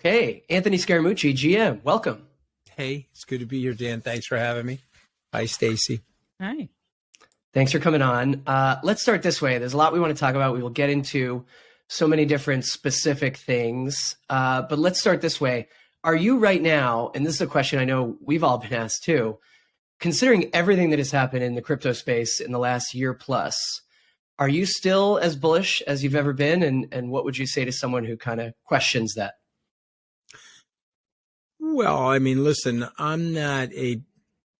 Okay, Anthony Scaramucci, GM, welcome. Hey, it's good to be here, Dan. Thanks for having me. Hi, Stacy. Hi. Thanks for coming on. Let's start this way. There's a lot we want to talk about. We will get into so many different specific things, but let's start this way. Are you right now, and this is a question I know we've all been asked too, considering everything that has happened in the crypto space in the last year plus, are you still as bullish as you've ever been? And what would you say to someone who kind of questions that? Well, I mean, listen, I'm not a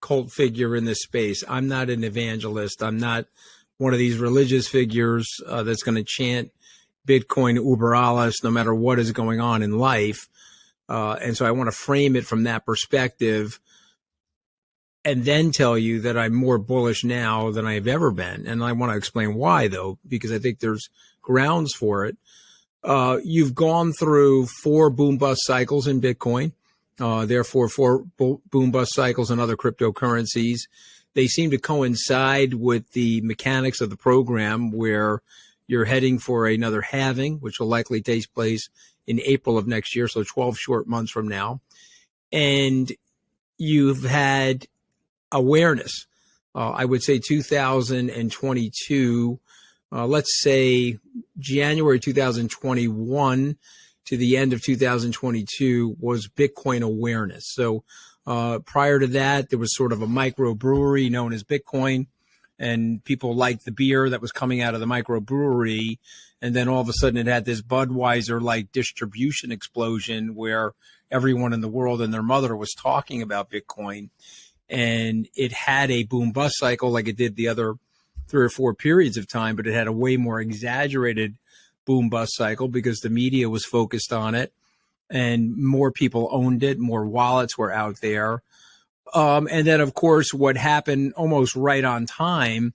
cult figure in this space. I'm not an evangelist. I'm not one of these religious figures that's going to chant Bitcoin uber alles no matter what is going on in life. And so I want to frame it from that perspective and then tell you that I'm more bullish now than I've ever been. And I want to explain why, though, because I think there's grounds for it. You've gone through 4 boom-bust cycles in Bitcoin. Therefore, 4 boom-bust cycles in other cryptocurrencies. They seem to coincide with the mechanics of the program where you're heading for another halving, which will likely take place in April of next year, so 12 short months from now. And you've had awareness. I would say 2022, let's say January 2021 to the end of 2022 was Bitcoin awareness. So prior to that, there was sort of a microbrewery known as Bitcoin, and people liked the beer that was coming out of the microbrewery. And then all of a sudden it had this Budweiser-like distribution explosion where everyone in the world and their mother was talking about Bitcoin. And it had a boom-bust cycle like it did the other 3 or 4 periods of time, but it had a way more exaggerated boom-bust cycle because the media was focused on it and more people owned it, more wallets were out there. And then, of course, what happened almost right on time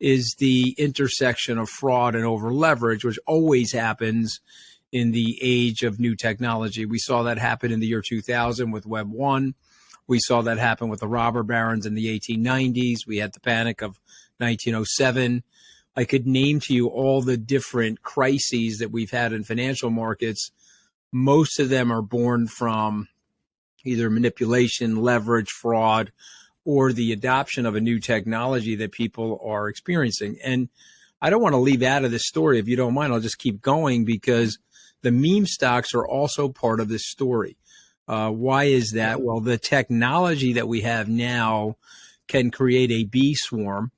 is the intersection of fraud and over leverage, which always happens in the age of new technology. We saw that happen in the year 2000 with Web 1. We saw that happen with the robber barons in the 1890s. We had the panic of 1907. I could name to you all the different crises that we've had in financial markets. Most of them are born from either manipulation, leverage, fraud, or the adoption of a new technology that people are experiencing. And I don't want to leave out of this story. If you don't mind, I'll just keep going because the meme stocks are also part of this story. Why is that? Well, the technology that we have now can create a bee swarm.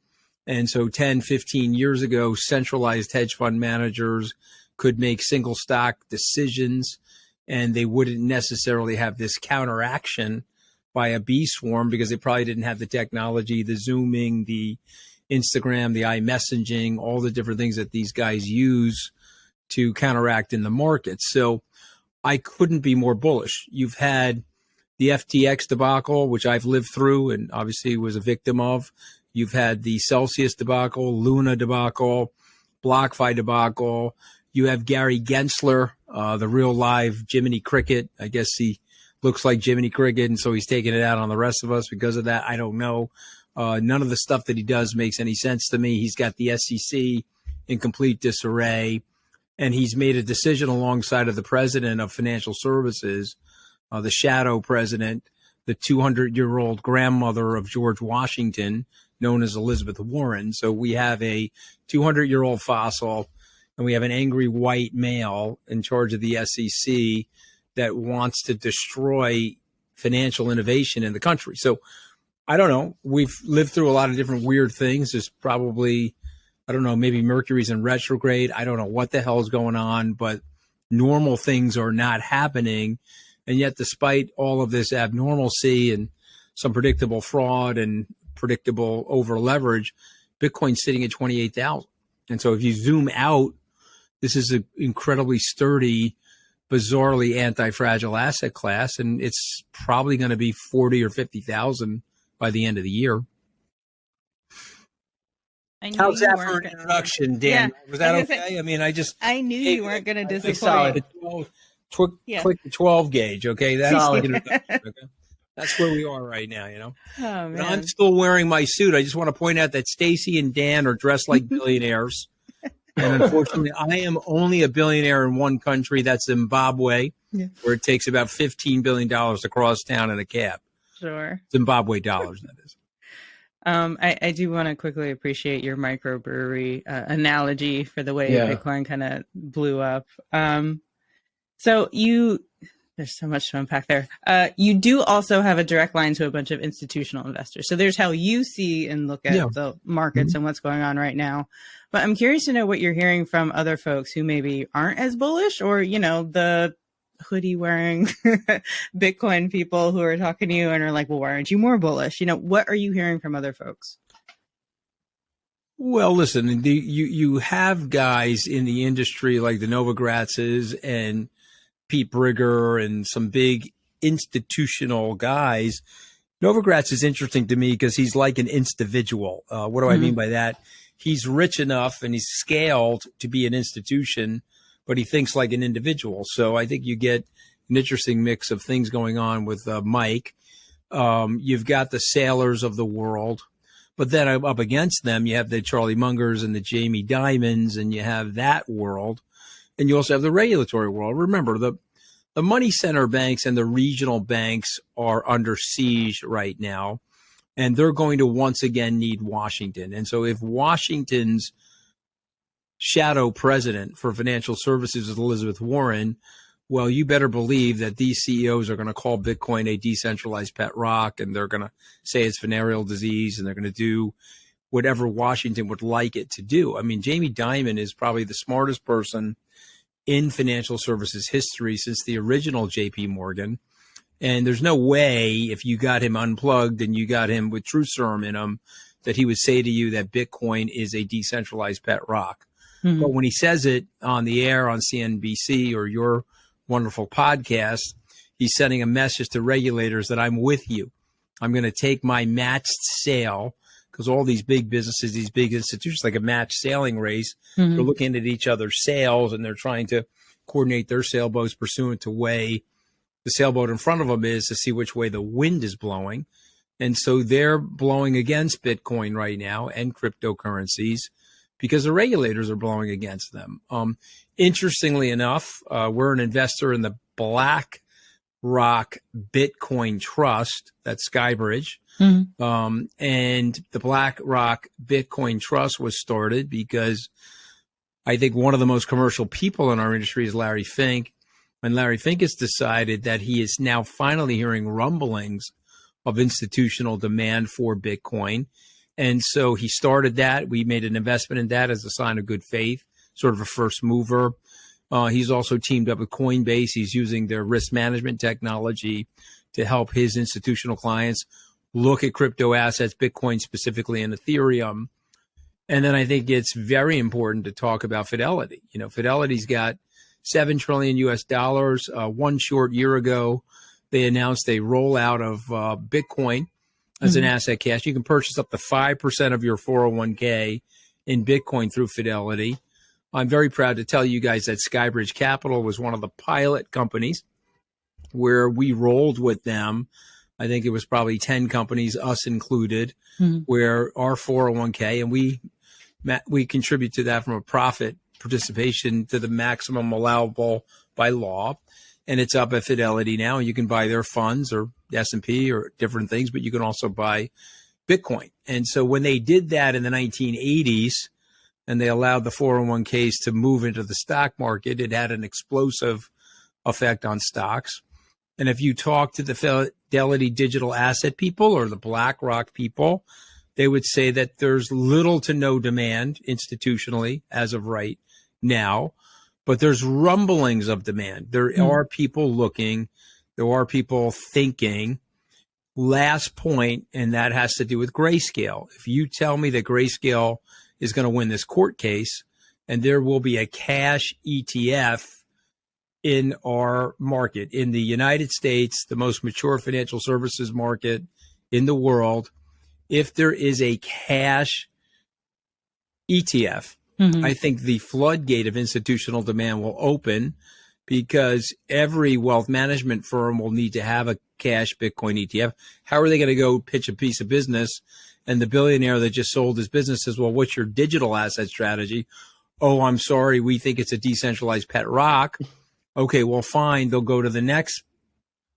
And so 10, 15 years ago, centralized hedge fund managers could make single stock decisions and they wouldn't necessarily have this counteraction by a bee swarm because they probably didn't have the technology, the Zooming, the Instagram, the iMessaging, all the different things that these guys use to counteract in the market. So I couldn't be more bullish. You've had the FTX debacle, which I've lived through and obviously was a victim of. You've had the Celsius debacle, Luna debacle, BlockFi debacle. You have Gary Gensler, the real live Jiminy Cricket. I guess he looks like Jiminy Cricket, and so he's taking it out on the rest of us because of that. I don't know. None of the stuff that he does makes any sense to me. He's got the SEC in complete disarray, and he's made a decision alongside of the president of financial services, the shadow president, the 200-year-old grandmother of George Washington, known as Elizabeth Warren. So we have a 200-year-old fossil, and we have an angry white male in charge of the SEC that wants to destroy financial innovation in the country. So I don't know. We've lived through a lot of different weird things. There's probably, I don't know, maybe Mercury's in retrograde. I don't know what the hell is going on, but normal things are not happening. And yet, despite all of this abnormalcy and some predictable fraud and predictable over leverage, Bitcoin's sitting at 28,000. And so if you zoom out, this is an incredibly sturdy, bizarrely anti-fragile asset class, and it's probably going to be 40 or 50,000 by the end of the year. How's that for an introduction, Dan? Yeah, was that okay? I mean, I knew you weren't going to disappoint. Click the 12 gauge, okay? That's solid. Okay? That's where we are right now, you know. Oh, man. I'm still wearing my suit. I just want to point out that Stacy and Dan are dressed like billionaires. And unfortunately, I am only a billionaire in one country. That's Zimbabwe, where it takes about $15 billion to cross town in a cab. Sure. Zimbabwe dollars, that is. I do want to quickly appreciate your microbrewery analogy for the way Bitcoin kind of blew up. So there's so much to unpack there. You do also have a direct line to a bunch of institutional investors. So there's how you see and look at the markets and what's going on right now. But I'm curious to know what you're hearing from other folks who maybe aren't as bullish, or, the hoodie wearing Bitcoin people who are talking to you and are like, well, why aren't you more bullish? What are you hearing from other folks? Well, listen, you have guys in the industry like the Novogratzes and Pete Brigger and some big institutional guys. Novogratz is interesting to me because he's like an individual. What do I mean by that? He's rich enough and he's scaled to be an institution, but he thinks like an individual. So I think you get an interesting mix of things going on with Mike. You've got the Sailors of the world, but then up against them, you have the Charlie Mungers and the Jamie Dimons, and you have that world. And you also have the regulatory world. Remember, the money center banks and the regional banks are under siege right now, and they're going to once again need Washington. And so if Washington's shadow president for financial services is Elizabeth Warren, well, you better believe that these CEOs are going to call Bitcoin a decentralized pet rock, and they're going to say it's venereal disease, and they're going to do whatever Washington would like it to do. I mean, Jamie Dimon is probably the smartest person in financial services history since the original JP Morgan. And there's no way, if you got him unplugged and you got him with truth serum in him, that he would say to you that Bitcoin is a decentralized pet rock. But when he says it on the air on CNBC or your wonderful podcast, he's sending a message to regulators that I'm with you. I'm going to take my matched sail, because all these big businesses, these big institutions, like a matched sailing race, they're looking at each other's sails and they're trying to coordinate their sailboats pursuant to way the sailboat in front of them is to see which way the wind is blowing. And so they're blowing against Bitcoin right now and cryptocurrencies because the regulators are blowing against them. Interestingly enough, we're an investor in the BlackRock Bitcoin Trust, that's SkyBridge. And the BlackRock Bitcoin Trust was started because I think one of the most commercial people in our industry is Larry Fink. And Larry Fink has decided that he is now finally hearing rumblings of institutional demand for Bitcoin. And so he started that. We made an investment in that as a sign of good faith, sort of a first mover. He's also teamed up with Coinbase. He's using their risk management technology to help his institutional clients look at crypto assets, Bitcoin specifically, and Ethereum. And then I think it's very important to talk about Fidelity. Fidelity's got $7 trillion US. One short year ago, they announced a rollout of Bitcoin as an asset class. You can purchase up to 5% of your 401k in Bitcoin through Fidelity. I'm very proud to tell you guys that SkyBridge Capital was one of the pilot companies where we rolled with them. I think it was probably 10 companies, us included, where our 401k, and we contribute to that from a profit participation to the maximum allowable by law. And it's up at Fidelity now. You can buy their funds or S&P or different things, but you can also buy Bitcoin. And so when they did that in the 1980s, and they allowed the 401ks to move into the stock market, it had an explosive effect on stocks. And if you talk to the Fidelity digital asset people or the BlackRock people, they would say that there's little to no demand institutionally as of right now, but there's rumblings of demand. There are people looking, there are people thinking. Last point, and that has to do with Grayscale. If you tell me that Grayscale is going to win this court case and there will be a cash ETF in our market, in the United States, the most mature financial services market in the world, if there is a cash ETF, I think the floodgate of institutional demand will open because every wealth management firm will need to have a cash Bitcoin ETF. How are they going to go pitch a piece of business? And the billionaire that just sold his business says, well, what's your digital asset strategy? oh, I'm sorry, we think it's a decentralized pet rock. Okay, well, fine. They'll go to the next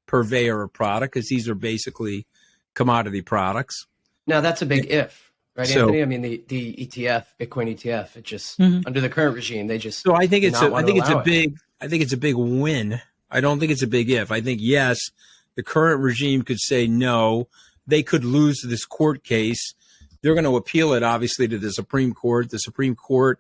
purveyor of product because these are basically commodity products. Now, that's a big if, right, Anthony? I mean, the ETF, Bitcoin ETF, it just under the current regime, they just I think it's a big win. I don't think it's a big if. I think yes, the current regime could say no. They could lose this court case. They're going to appeal it, obviously, to the Supreme Court. The Supreme Court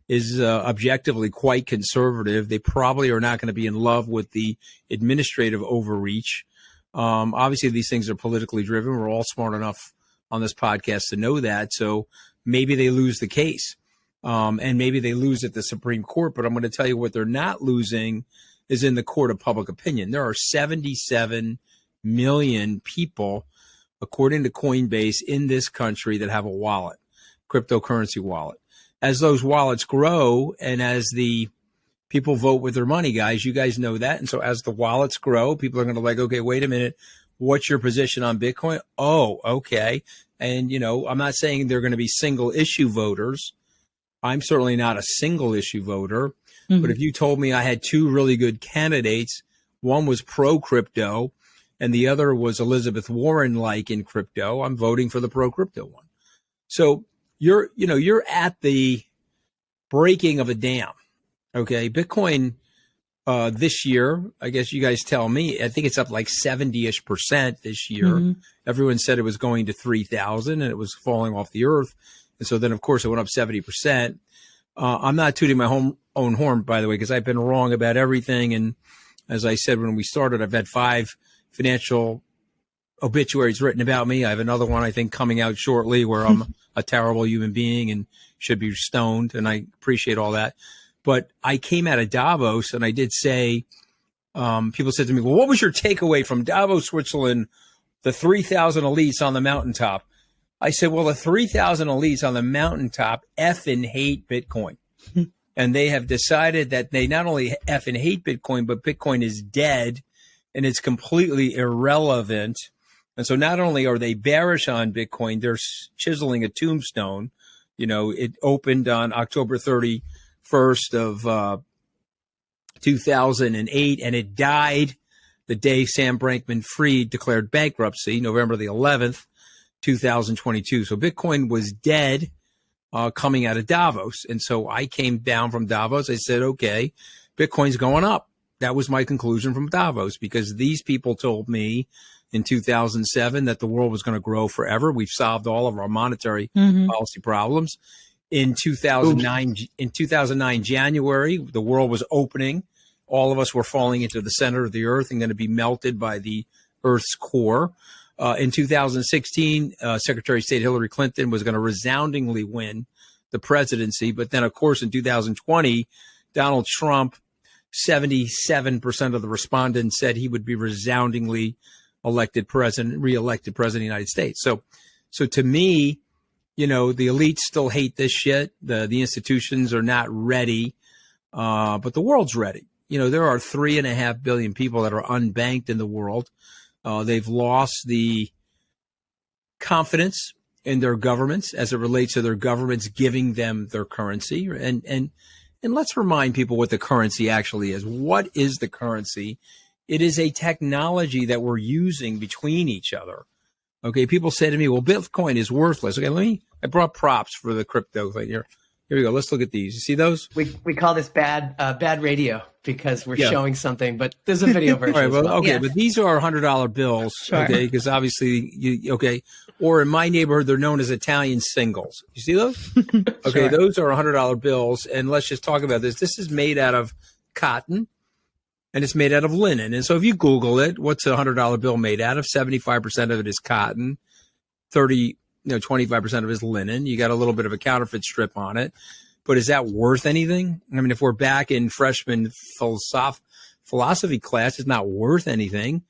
is objectively quite conservative. They probably are not going to be in love with the administrative overreach. Obviously, these things are politically driven. We're all smart enough on this podcast to know that. So maybe they lose the case, and maybe they lose at the Supreme Court. But I'm going to tell you what they're not losing is in the court of public opinion. There are 77 million people, according to Coinbase, in this country that have a wallet, cryptocurrency wallet. As those wallets grow and as the people vote with their money, guys, you guys know that. And so as the wallets grow, people are going to like, okay, wait a minute. What's your position on Bitcoin? Oh, okay. And, you know, I'm not saying they're going to be single issue voters. I'm certainly not a single issue voter. But if you told me I had two really good candidates, one was pro crypto and the other was Elizabeth Warren like in crypto, I'm voting for the pro crypto one. So you're at the breaking of a dam. Okay. Bitcoin this year, I guess you guys tell me, I think it's up like 70-ish% this year. Everyone said it was going to 3,000 and it was falling off the earth. And so then, of course, it went up 70%. I'm not tooting my own horn, by the way, because I've been wrong about everything. And as I said when we started, I've had 5 financial obituaries written about me. I have another one, I think, coming out shortly where I'm a terrible human being and should be stoned. And I appreciate all that. But I came out of Davos and I did say, people said to me, well, what was your takeaway from Davos, Switzerland, the 3,000 elites on the mountaintop? I said, well, the 3,000 elites on the mountaintop effing hate Bitcoin. And they have decided that they not only effing hate Bitcoin, but Bitcoin is dead and it's completely irrelevant. And so not only are they bearish on Bitcoin, they're chiseling a tombstone. You know, it opened on October 31st of 2008, and it died the day Sam Bankman-Fried declared bankruptcy, November the 11th. 2022. So Bitcoin was dead coming out of Davos. And so I came down from Davos. I said, okay, Bitcoin's going up. That was my conclusion from Davos, because these people told me in 2007 that the world was going to grow forever. We've solved all of our monetary policy problems. In 2009 January, the world was opening. All of us were falling into the center of the earth and going to be melted by the Earth's core. In 2016, Secretary of State Hillary Clinton was going to resoundingly win the presidency. But then, of course, in 2020, Donald Trump, 77% of the respondents said he would be resoundingly reelected president of the United States. So to me, you know, the elites still hate this shit. The institutions are not ready, but the world's ready. You know, there are 3.5 billion people that are unbanked in the world. They've lost the confidence in their governments as it relates to their governments giving them their currency. And let's remind people what the currency actually is. What is the currency? It is a technology that we're using between each other. Okay, people say to me, well, Bitcoin is worthless. Okay, I brought props for the crypto thing here. Here we go. Let's look at these. You see those? We call this bad radio because we're showing something, but there's a video version. All right, well, okay, but these are $100 bills, okay? Because obviously, or in my neighborhood, they're known as Italian singles. You see those? Okay, those are $100 bills, and let's just talk about this. This is made out of cotton, and it's made out of linen. And so if you Google it, what's a $100 bill made out of? 75% of it is cotton, 25% of it is linen. You got a little bit of a counterfeit strip on it. But is that worth anything? I mean, if we're back in freshman philosophy class, it's not worth anything.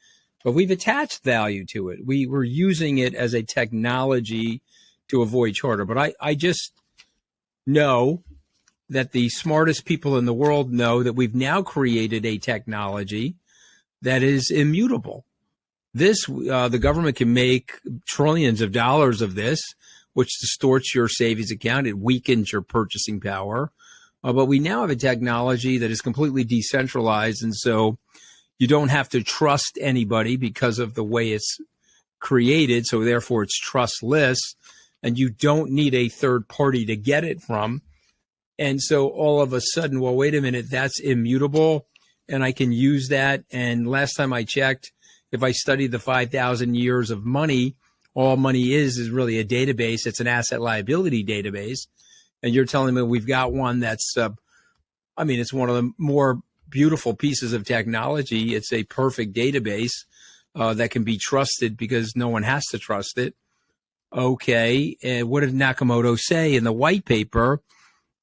But we've attached value to it. We're using it as a technology to avoid charter. But I just know that the smartest people in the world know that we've now created a technology that is immutable. This, the government can make trillions of dollars of this, which distorts your savings account. It weakens your purchasing power. But we now have a technology that is completely decentralized. And so you don't have to trust anybody because of the way it's created. So therefore it's trustless, and you don't need a third party to get it from. And so all of a sudden, well, wait a minute, that's immutable and I can use that. And last time I checked, if I studied the 5,000 years of money, all money is really a database. It's an asset liability database. And you're telling me we've got one that's, it's one of the more beautiful pieces of technology. It's a perfect database that can be trusted because no one has to trust it. Okay. And what did Nakamoto say in the white paper?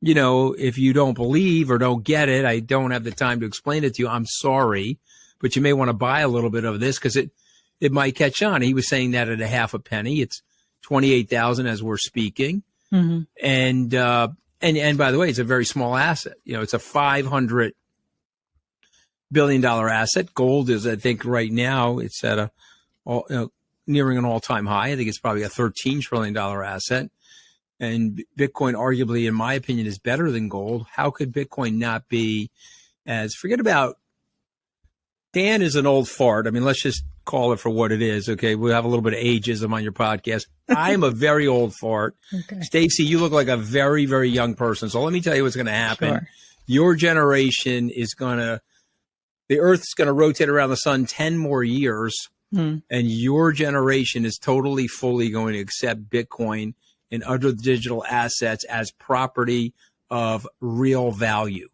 You know, if you don't believe or don't get it, I don't have the time to explain it to you. I'm sorry, but you may want to buy a little bit of this because it might catch on. He was saying that at a half a penny. It's 28,000 as we're speaking. Mm-hmm. And by the way, it's a very small asset. You know, it's a $500 billion asset. Gold is, I think right now it's at nearing an all-time high. I think it's probably a $13 trillion asset. And Bitcoin, arguably, in my opinion, is better than gold. How could Bitcoin not be forget about, Dan is an old fart. I mean, let's just call it for what it is. Okay. We'll have a little bit of ageism on your podcast. I'm a very old fart. Okay. Stacy, you look like a very, very young person. So let me tell you what's going to happen. Sure. Your generation the Earth's going to rotate around the sun 10 more years. And your generation is totally, fully going to accept Bitcoin and other digital assets as property of real value.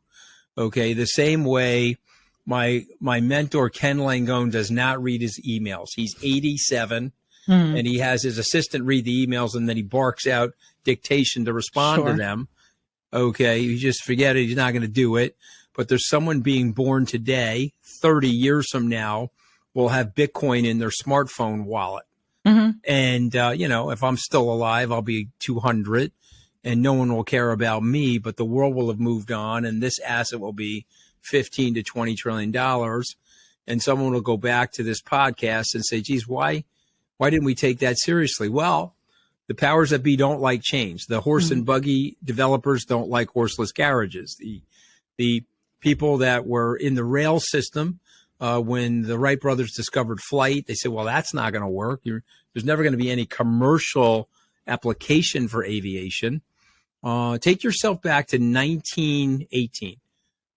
Okay. The same way my mentor, Ken Langone, does not read his emails. He's 87 and he has his assistant read the emails and then he barks out dictation to respond to them. Okay. You just forget it. He's not going to do it. But there's someone being born today, 30 years from now, will have Bitcoin in their smartphone wallet. And, if I'm still alive, I'll be 200 and no one will care about me, but the world will have moved on and this asset will be $15 to $20 trillion. And someone will go back to this podcast and say, geez, why didn't we take that seriously? Well, the powers that be don't like change. The horse and buggy developers don't like horseless garages. The people that were in the rail system, when the Wright brothers discovered flight, they said, well, that's not going to work. There's never going to be any commercial application for aviation. Take yourself back to 1918.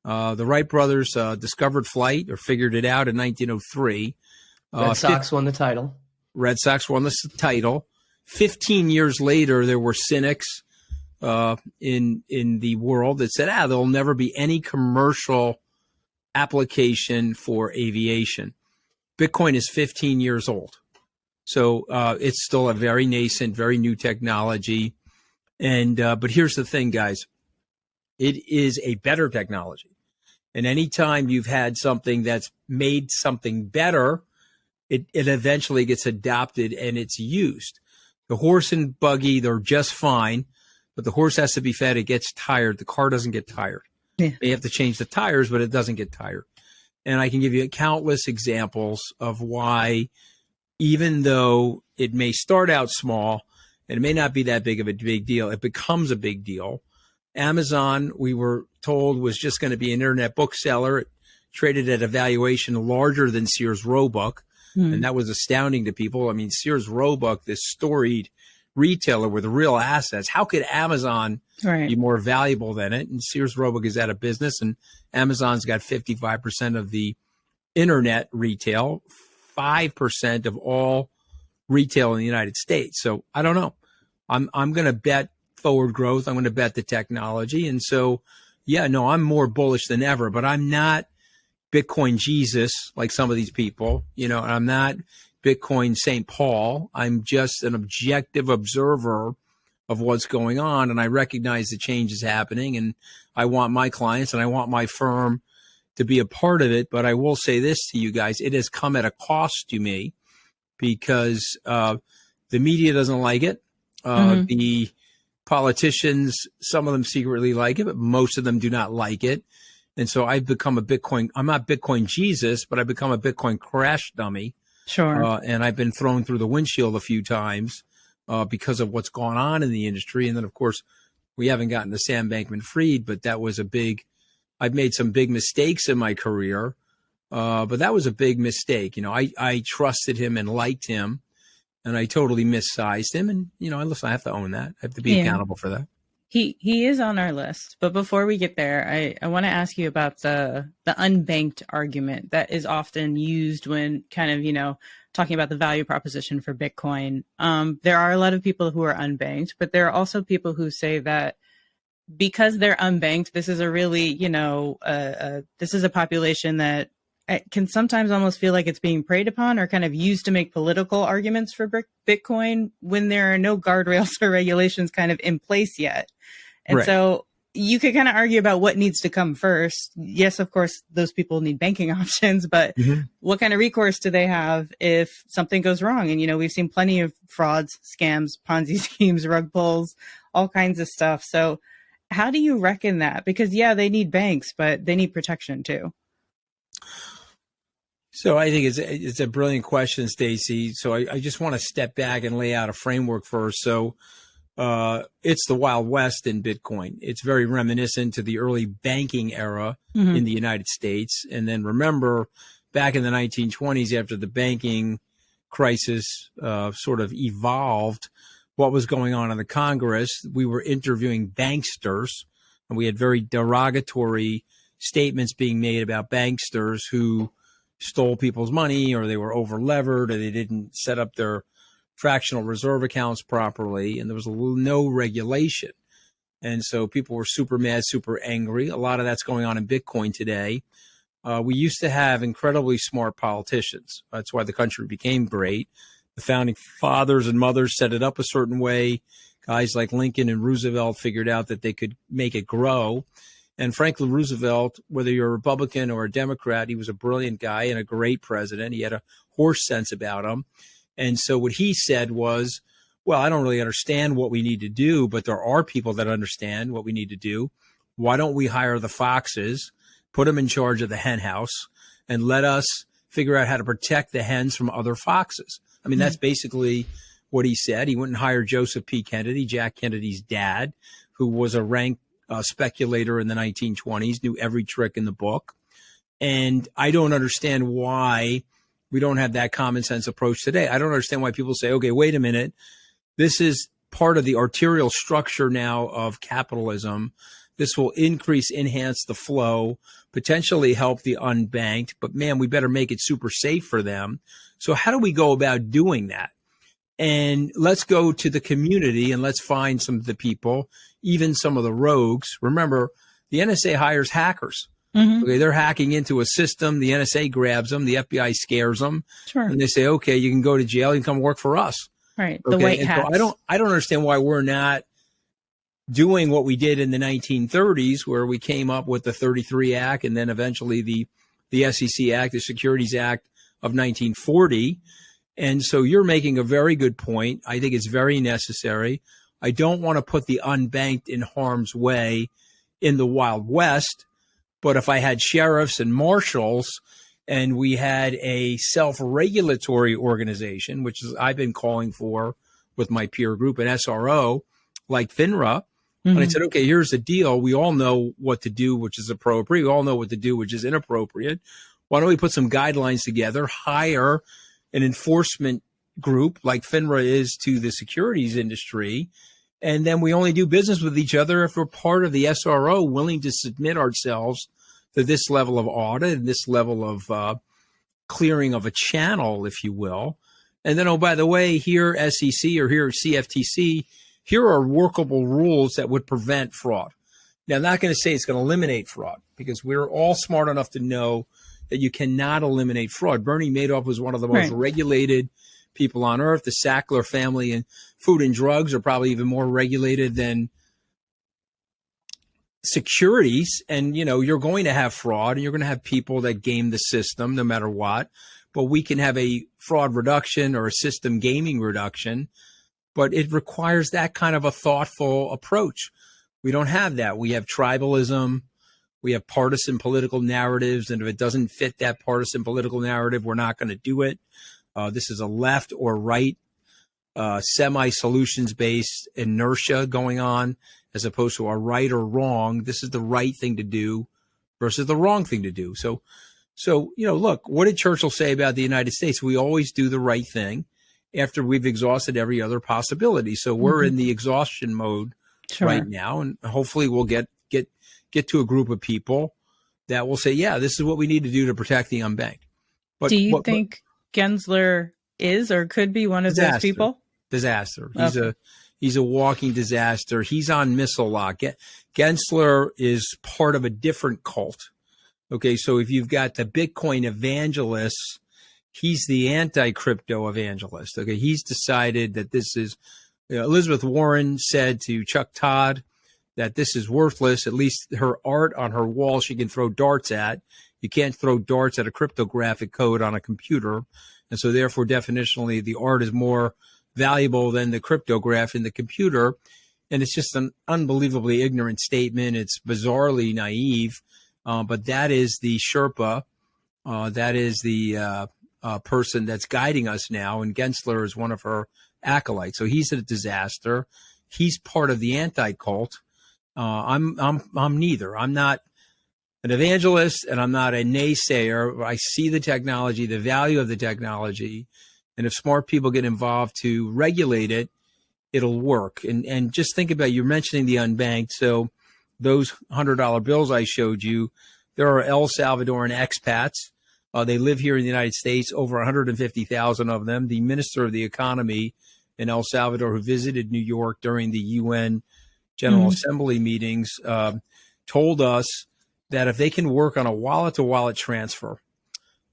The Wright brothers discovered flight or figured it out in 1903. Red Sox won the title. Red Sox won the title. 15 years later, there were cynics in the world that said, there'll never be any commercial application for aviation. Bitcoin is 15 years old. So it's still a very nascent, very new technology. And but here's the thing, guys. It is a better technology. And anytime you've had something that's made something better, it eventually gets adopted and it's used. The horse and buggy, they're just fine, but the horse has to be fed. It gets tired. The car doesn't get tired. Yeah. They have to change the tires, but it doesn't get tired. And I can give you countless examples of why, even though it may start out small and it may not be that big of a big deal, it becomes a big deal. Amazon, we were told, was just going to be an internet bookseller. It traded at a valuation larger than Sears Roebuck. And that was astounding to people. I mean, Sears Roebuck, this storied retailer with real assets. How could Amazon be more valuable than it? And Sears Roebuck is out of business, and Amazon's got 55% of the internet retail, 5% of all retail in the United States. So I don't know. I'm going to bet forward growth. I'm going to bet the technology. And so, I'm more bullish than ever, but I'm not Bitcoin Jesus like some of these people, and I'm not Bitcoin St. Paul. I'm just an objective observer of what's going on. And I recognize the change is happening, and I want my clients and I want my firm to be a part of it. But I will say this to you guys. It has come at a cost to me because the media doesn't like it. The politicians, some of them secretly like it, but most of them do not like it. And so I've become I'm not Bitcoin Jesus, but I've become a Bitcoin crash dummy. Sure. And I've been thrown through the windshield a few times because of what's gone on in the industry. And then, of course, we haven't gotten to Sam Bankman-Fried, but that was I've made some big mistakes in my career. But that was a big mistake. I trusted him and liked him, and I totally missized him. And, listen, I have to own that. I have to be accountable for that. He is on our list. But before we get there, I want to ask you about the unbanked argument that is often used when kind of, talking about the value proposition for Bitcoin. There are a lot of people who are unbanked, but there are also people who say that because they're unbanked, this is a really, this is a population that can sometimes almost feel like it's being preyed upon or kind of used to make political arguments for Bitcoin when there are no guardrails or regulations kind of in place yet. And so you could kind of argue about what needs to come first. Yes, of course, those people need banking options, but what kind of recourse do they have if something goes wrong? And, we've seen plenty of frauds, scams, Ponzi schemes, rug pulls, all kinds of stuff. So how do you reckon that? Because, they need banks, but they need protection too. So I think it's a brilliant question, Stacy. So I just want to step back and lay out a framework first. So it's the Wild West in Bitcoin. It's very reminiscent to the early banking era in the United States. And then remember, back in the 1920s, after the banking crisis sort of evolved, what was going on in the Congress, we were interviewing banksters, and we had very derogatory statements being made about banksters who stole people's money, or they were over levered, or they didn't set up their fractional reserve accounts properly, and there was no regulation. And so people were super mad, super angry. A lot of that's going on in Bitcoin today. We used to have incredibly smart politicians. That's why the country became great. The founding fathers and mothers set it up a certain way. Guys like Lincoln and Roosevelt figured out that they could make it grow. And Franklin Roosevelt, whether you're a Republican or a Democrat, he was a brilliant guy and a great president. He had a horse sense about him. And so what he said was, well, I don't really understand what we need to do, but there are people that understand what we need to do. Why don't we hire the foxes, put them in charge of the hen house, and let us figure out how to protect the hens from other foxes? I mean, that's basically what he said. He went and hired Joseph P. Kennedy, Jack Kennedy's dad, who was a rank speculator in the 1920s, knew every trick in the book. And I don't understand why we don't have that common sense approach today. I don't understand why people say, okay, wait a minute. This is part of the arterial structure now of capitalism. This will enhance the flow, potentially help the unbanked, but man, we better make it super safe for them. So how do we go about doing that? And let's go to the community and let's find some of the people, even some of the rogues. Remember, the NSA hires hackers. Okay, they're hacking into a system. The NSA grabs them. The FBI scares them. And they say, okay, you can go to jail. You can come work for us. Right. Okay? The white hats. So I don't understand why we're not doing what we did in the 1930s, where we came up with the 33 Act and then eventually the SEC Act, the Securities Act of 1940. And so you're making a very good point. I think it's very necessary. I don't want to put the unbanked in harm's way in the Wild West. But if I had sheriffs and marshals and we had a self-regulatory organization, which is I've been calling for with my peer group, an SRO like FINRA, and I said, okay, here's the deal. We all know what to do, which is appropriate. We all know what to do, which is inappropriate. Why don't we put some guidelines together, hire an enforcement group like FINRA is to the securities industry, and then we only do business with each other if we're part of the SRO, willing to submit ourselves to this level of audit and this level of clearing of a channel, if you will. And then, oh, by the way, here SEC or here CFTC, here are workable rules that would prevent fraud. Now, I'm not going to say it's going to eliminate fraud, because we're all smart enough to know that you cannot eliminate fraud. Bernie Madoff was one of the most regulated people on earth. The Sackler family and food and drugs are probably even more regulated than securities. And, you're going to have fraud, and you're going to have people that game the system no matter what. But we can have a fraud reduction or a system gaming reduction. But it requires that kind of a thoughtful approach. We don't have that. We have tribalism. We have partisan political narratives. And if it doesn't fit that partisan political narrative, we're not going to do it. This is a left or right semi-solutions-based inertia going on as opposed to a right or wrong. This is the right thing to do versus the wrong thing to do. So, look, what did Churchill say about the United States? We always do the right thing after we've exhausted every other possibility. So we're in the exhaustion mode right now, and hopefully we'll get to a group of people that will say, yeah, this is what we need to do to protect the unbanked. But do you think Gensler is or could be one of those people? Disaster. He's a walking disaster. He's on missile lock. Gensler is part of a different cult. Okay, so if you've got the Bitcoin evangelists, he's the anti-crypto evangelist. Okay, he's decided that this is, Elizabeth Warren said to Chuck Todd that this is worthless. At least her art on her wall she can throw darts at. You can't throw darts at a cryptographic code on a computer. And so therefore, definitionally, the art is more valuable than the cryptograph in the computer. And it's just an unbelievably ignorant statement. It's bizarrely naive. But that is the Sherpa. That is the person that's guiding us now. And Gensler is one of her acolytes. So he's a disaster. He's part of the anti-cult. I'm neither. I'm not an evangelist and I'm not a naysayer. I see the technology, the value of the technology. And if smart people get involved to regulate it, it'll work. And just think about, you're mentioning the unbanked. So those $100 bills I showed you, there are El Salvadoran expats. They live here in the United States, over 150,000 of them. The Minister of the Economy in El Salvador, who visited New York during the UN General Assembly meetings, told us that if they can work on a wallet-to-wallet transfer,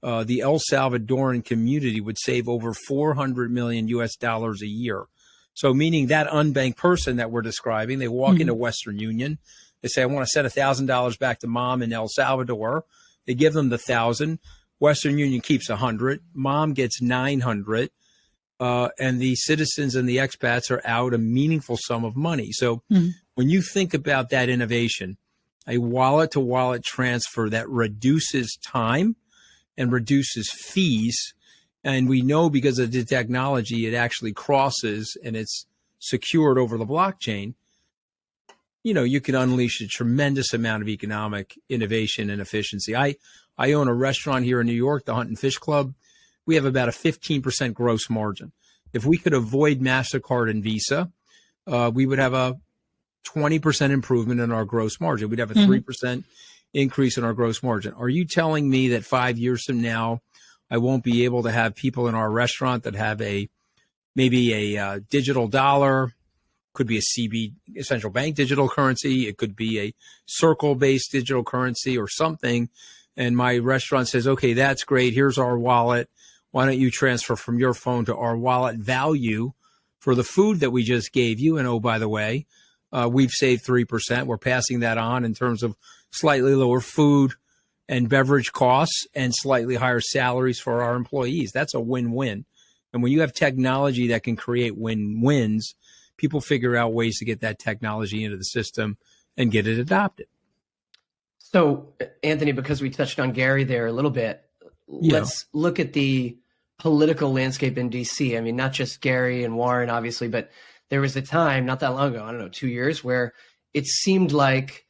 the El Salvadoran community would save over $400 million a year. So meaning that unbanked person that we're describing, they walk into Western Union. They say, I want to send $1,000 back to mom in El Salvador. They give them the 1,000. Western Union keeps 100. Mom gets 900. And the citizens and the expats are out a meaningful sum of money. So when you think about that innovation, a wallet-to-wallet transfer that reduces time and reduces fees, and we know because of the technology, it actually crosses and it's secured over the blockchain, you can unleash a tremendous amount of economic innovation and efficiency. I own a restaurant here in New York, the Hunt and Fish Club. We have about a 15% gross margin. If we could avoid MasterCard and Visa, we would have a 20% improvement in our gross margin. We'd have a 3% increase in our gross margin. Are you telling me that 5 years from now, I won't be able to have people in our restaurant that have maybe a digital dollar, could be a central bank digital currency, it could be a Circle-based digital currency or something, and my restaurant says, okay, that's great, here's our wallet, why don't you transfer from your phone to our wallet value for the food that we just gave you, and oh, by the way, we've saved 3%. We're passing that on in terms of slightly lower food and beverage costs and slightly higher salaries for our employees. That's a win-win. And when you have technology that can create win-wins, people figure out ways to get that technology into the system and get it adopted. So, Anthony, because we touched on Gary there a little bit, let's look at the political landscape in DC. I mean, not just Gary and Warren, obviously, but there was a time not that long ago, I don't know, 2 years, where it seemed like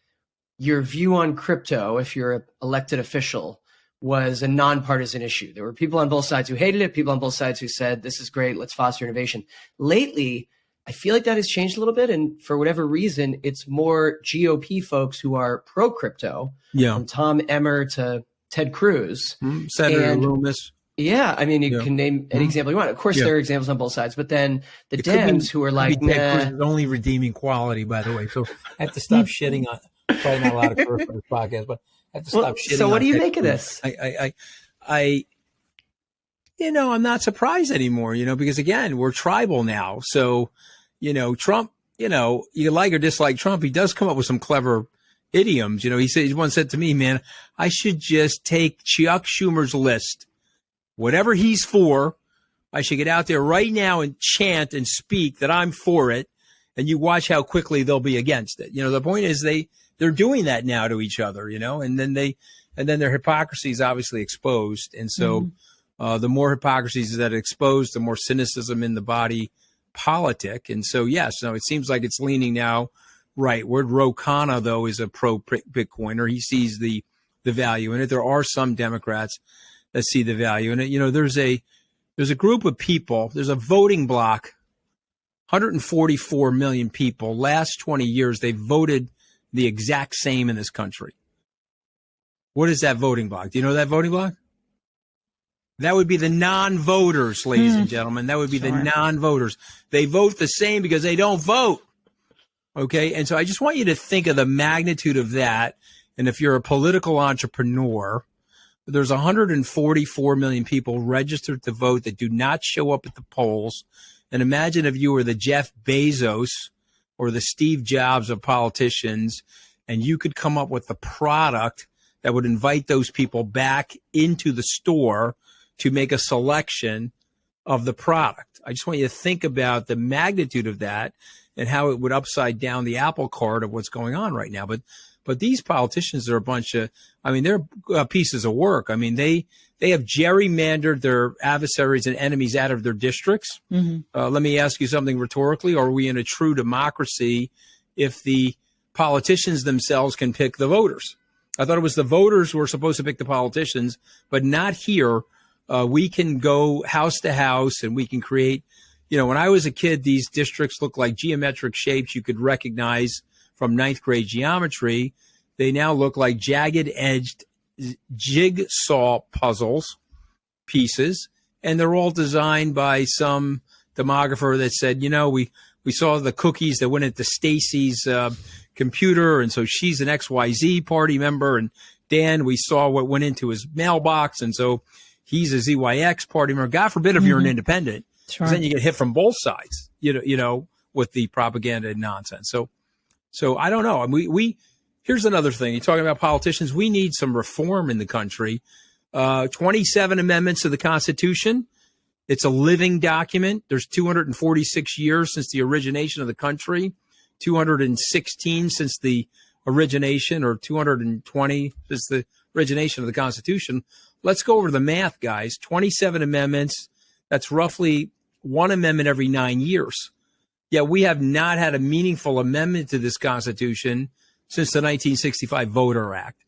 your view on crypto, if you're an elected official, was a nonpartisan issue. There were people on both sides who hated it, people on both sides who said, this is great, let's foster innovation. Lately, I feel like that has changed a little bit. And for whatever reason, it's more GOP folks who are pro-crypto, from Tom Emmer to Ted Cruz. Senator Loomis. Yeah, I mean, you can name any example you want. Of course, there are examples on both sides, but then the Dems who are like, Ted Cruz's only redeeming quality, by the way. So I have to stop shitting on. Probably not allowed to curse on this podcast, but I have to stop shitting. So what do you Ted make of Cruz. this? I'm not surprised anymore. Because again, we're tribal now. So, Trump. You like or dislike Trump, he does come up with some clever idioms. He once said to me, "Man, I should just take Chuck Schumer's list." Whatever he's for, I should get out there right now and chant and speak that I'm for it, and you watch how quickly they'll be against it. The point is they're doing that now to each other, and then their hypocrisy is obviously exposed. And so the more hypocrisies that are exposed, the more cynicism in the body politic. And so, yes, it seems like it's leaning now right. Word Ro Khanna, though, is a pro-Bitcoiner. He sees the value in it. There are some Democrats that see the value in it. You know, there's a group of people, there's a voting bloc, 144 million people. Last 20 years, they voted the exact same in this country. What is that voting bloc? Do you know that voting bloc? That would be the non-voters, ladies and gentlemen. That would be the non-voters. They vote the same because they don't vote. Okay. And so I just want you to think of the magnitude of that. And if you're a political entrepreneur, there's 144 million people registered to vote that do not show up at the polls. And imagine if you were the Jeff Bezos or the Steve Jobs of politicians, and you could come up with a product that would invite those people back into the store to make a selection of the product. I just want you to think about the magnitude of that and how it would upside down the apple cart of what's going on right now. But these politicians are a bunch of, I mean, they're pieces of work. I mean, they have gerrymandered their adversaries and enemies out of their districts. Let me ask you something rhetorically. Are we in a true democracy if the politicians themselves can pick the voters? I thought it was the voters who were supposed to pick the politicians, but not here. We can go house to house and we can create, you know, when I was a kid, these districts looked like geometric shapes you could recognize from ninth grade geometry. They now look like jagged edged jigsaw puzzles pieces. And they're all designed by some demographer that said, you know, we saw the cookies that went into Stacy's computer. And so she's an XYZ party member. And Dan, we saw what went into his mailbox. And so he's a ZYX party member. God forbid if you're an independent, because then you get hit from both sides, you know, with the propaganda and nonsense. So I don't know. We here's another thing. You're talking about politicians. We need some reform in the country. 27 amendments to the Constitution. It's a living document. There's 246 years since the origination of the country, 216 since the origination, or 220 since the origination of the Constitution. Let's go over the math, guys. 27 amendments. That's roughly one amendment every 9 years. Yet we have not had a meaningful amendment to this Constitution since the 1965 Voter Act.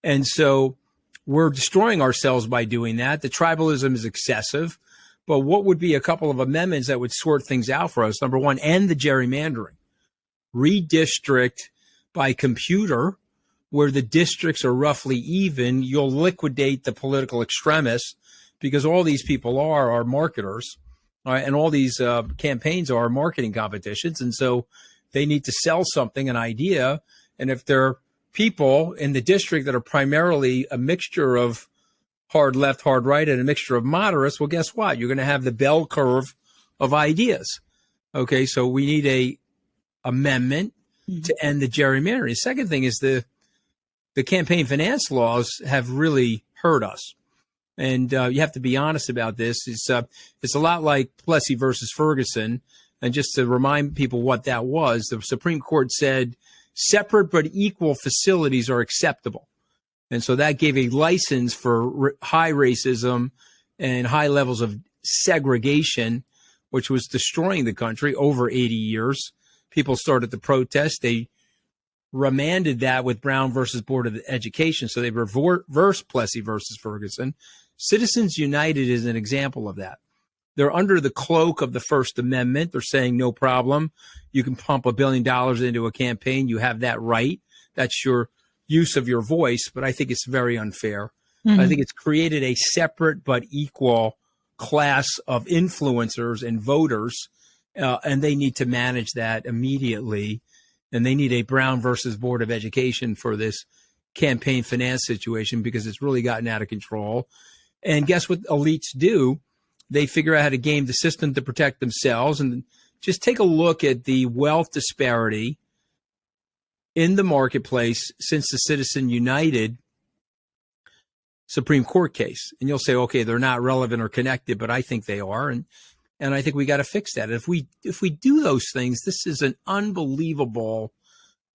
And so we're destroying ourselves by doing that. The tribalism is excessive. But what would be a couple of amendments that would sort things out for us? Number one, end the gerrymandering. Redistrict by computer, where the districts are roughly even. You'll liquidate the political extremists, because all these people are marketers. And all these campaigns are marketing competitions. And so they need to sell something, an idea. And if they're people in the district that are primarily a mixture of hard left, hard right, and a mixture of moderates, well, guess what? You're going to have the bell curve of ideas. Okay, so we need a amendment to end the gerrymandering. The second thing is the campaign finance laws have really hurt us. And you have to be honest about this. It's a lot like Plessy versus Ferguson. And just to remind people what that was, the Supreme Court said separate but equal facilities are acceptable. And so that gave a license for high racism and high levels of segregation, which was destroying the country over 80 years. People started to protest. They remanded that with Brown versus Board of Education. So they reversed Plessy versus Ferguson. Citizens United is an example of that. They're under the cloak of the First Amendment. They're saying no problem. You can pump $1 billion into a campaign. You have that right. That's your use of your voice. But I think it's very unfair. I think it's created a separate but equal class of influencers and voters, and they need to manage that immediately. And they need a Brown versus Board of Education for this campaign finance situation, because it's really gotten out of control. And guess what elites do? They figure out how to game the system to protect themselves. And just take a look at the wealth disparity in the marketplace since the Citizen United Supreme Court case. And you'll say, okay, they're not relevant or connected, but I think they are. And I think we got to fix that. If we do those things, this is an unbelievable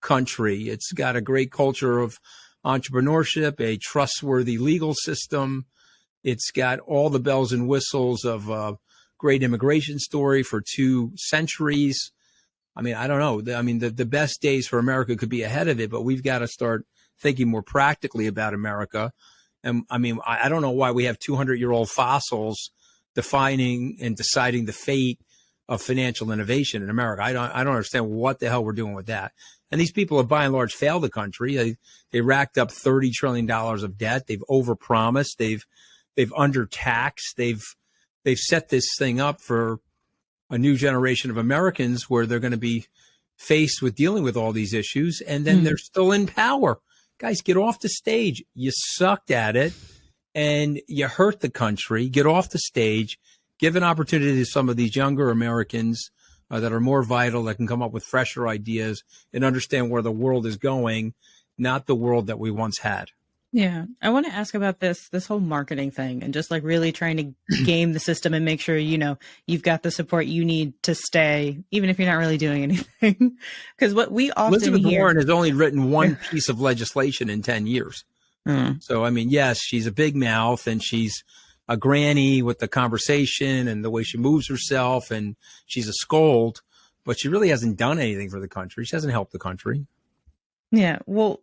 country. It's got a great culture of entrepreneurship, a trustworthy legal system. It's got all the bells and whistles of a great immigration story for 2 centuries. I mean, I don't know. I mean, the best days for America could be ahead of it, but we've got to start thinking more practically about America. And I mean, I don't know why we have 200-year-old fossils defining and deciding the fate of financial innovation in America. I don't understand what the hell we're doing with that. And these people have by and large failed the country. They racked up $30 trillion of debt. They've overpromised. They've undertaxed. They've set this thing up for a new generation of Americans where they're going to be faced with dealing with all these issues. And then they're still in power. Guys, get off the stage. You sucked at it and you hurt the country. Get off the stage. Give an opportunity to some of these younger Americans that are more vital, that can come up with fresher ideas and understand where the world is going, not the world that we once had. Yeah. I want to ask about this whole marketing thing and just like really trying to game the system and make sure, you've got the support you need to stay, even if you're not really doing anything. Because what we often Elizabeth hear... Warren has only written one piece of legislation in 10 years. So, I mean, yes, she's a big mouth and she's a granny with the conversation and the way she moves herself, and she's a scold, but she really hasn't done anything for the country. She hasn't helped the country. Yeah. Well,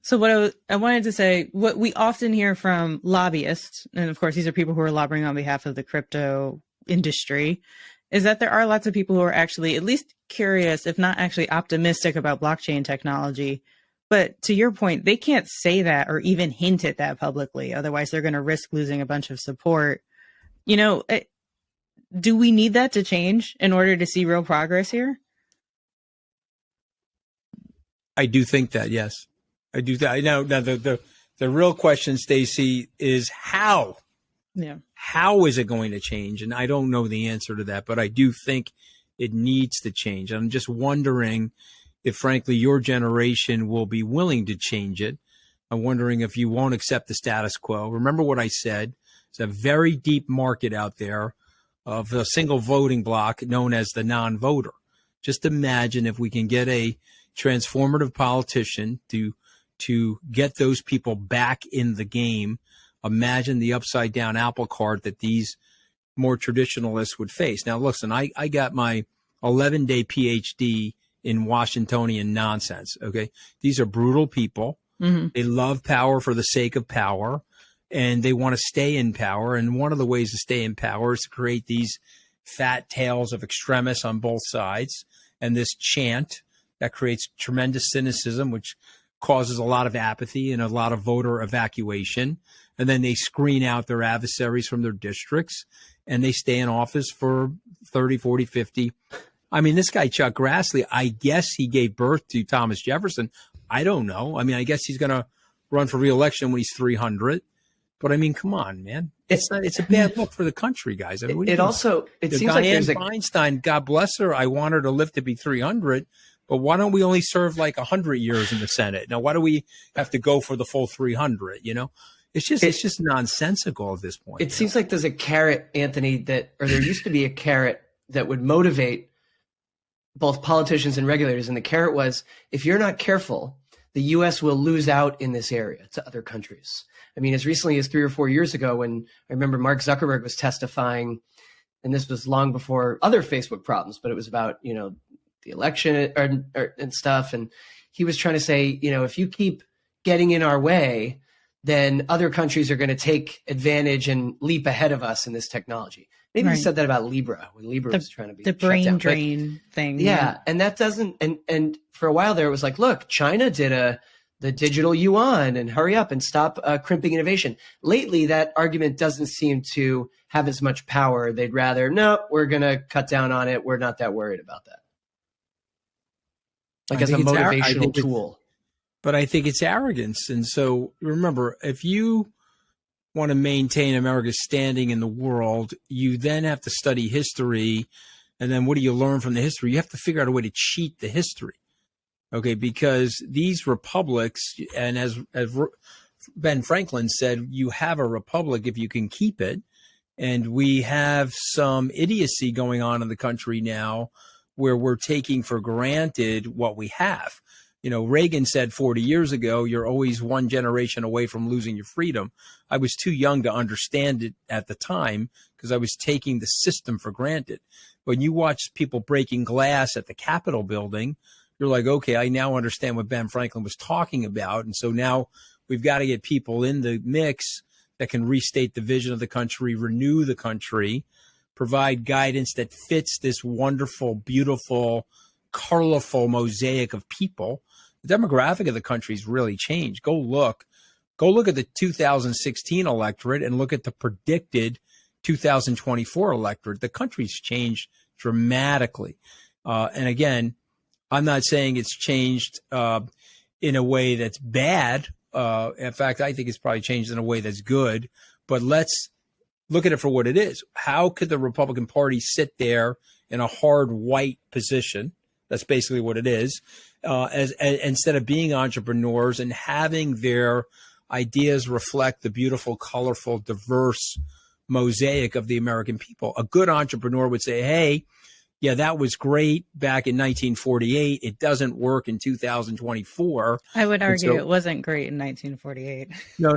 So what I wanted to say, what we often hear from lobbyists, and of course, these are people who are lobbying on behalf of the crypto industry, is that there are lots of people who are actually at least curious, if not actually optimistic about blockchain technology. But to your point, they can't say that or even hint at that publicly. Otherwise, they're going to risk losing a bunch of support. Do we need that to change in order to see real progress here? I do think that, yes. I do that. I know. Now, the real question, Stacy, is how? Yeah. How is it going to change? And I don't know the answer to that, but I do think it needs to change. I'm just wondering if, frankly, your generation will be willing to change it. I'm wondering if you won't accept the status quo. Remember what I said. It's a very deep market out there of a single voting block known as the non-voter. Just imagine if we can get a transformative politician to get those people back in the game. Imagine the upside down apple cart that these more traditionalists would face. Now, listen, I got my 11-day PhD in Washingtonian nonsense. Okay. These are brutal people. Mm-hmm. They love power for the sake of power, and they want to stay in power. And one of the ways to stay in power is to create these fat tails of extremists on both sides. And this chant that creates tremendous cynicism, which causes a lot of apathy and a lot of voter evacuation. And then they screen out their adversaries from their districts, and they stay in office for 30, 40, 50. I mean, this guy, Chuck Grassley, I guess he gave birth to Thomas Jefferson. I don't know. I mean, I guess he's going to run for re-election when he's 300. But I mean, come on, man. It's a bad look for the country, guys. I mean, it seems like Dianne Feinstein, God bless her, I want her to live to be 300. But why don't we only serve like 100 years in the Senate? Now, why do we have to go for the full 300? It's just nonsensical at this point. It seems like there's a carrot, Anthony, there used to be a carrot that would motivate both politicians and regulators. And the carrot was, if you're not careful, the U.S. will lose out in this area to other countries. I mean, as recently as 3 or 4 years ago, when I remember Mark Zuckerberg was testifying, and this was long before other Facebook problems, but it was about, the election and stuff. And he was trying to say, if you keep getting in our way, then other countries are going to take advantage and leap ahead of us in this technology. Maybe he said that about Libra, when Libra was trying to be the brain drain thing. Yeah. And that doesn't, and for a while there, it was like, look, China did the digital yuan and hurry up and stop crimping innovation. Lately, that argument doesn't seem to have as much power. They'd rather, no, we're going to cut down on it. We're not that worried about that. Like as a motivational tool. But I think it's arrogance. And so remember, if you want to maintain America's standing in the world, you then have to study history. And then what do you learn from the history? You have to figure out a way to cheat the history. Okay, because these republics, and as Ben Franklin said, you have a republic if you can keep it. And we have some idiocy going on in the country now where we're taking for granted what we have. Reagan said 40 years ago, you're always one generation away from losing your freedom. I was too young to understand it at the time because I was taking the system for granted. When you watch people breaking glass at the Capitol building, you're like, okay, I now understand what Ben Franklin was talking about. And so now we've got to get people in the mix that can restate the vision of the country, renew the country, provide guidance that fits this wonderful, beautiful, colorful mosaic of people. The demographic of the country's really changed. Go look at the 2016 electorate and look at the predicted 2024 electorate. The country's changed dramatically. And again, I'm not saying it's changed in a way that's bad. In fact, I think it's probably changed in a way that's good. But let's look at it for what it is. How could the Republican Party sit there in a hard white position? That's basically what it is. Instead of being entrepreneurs and having their ideas reflect the beautiful, colorful, diverse mosaic of the American people. A good entrepreneur would say, hey, yeah, that was great back in 1948. It doesn't work in 2024. I would argue it wasn't great in 1948. No.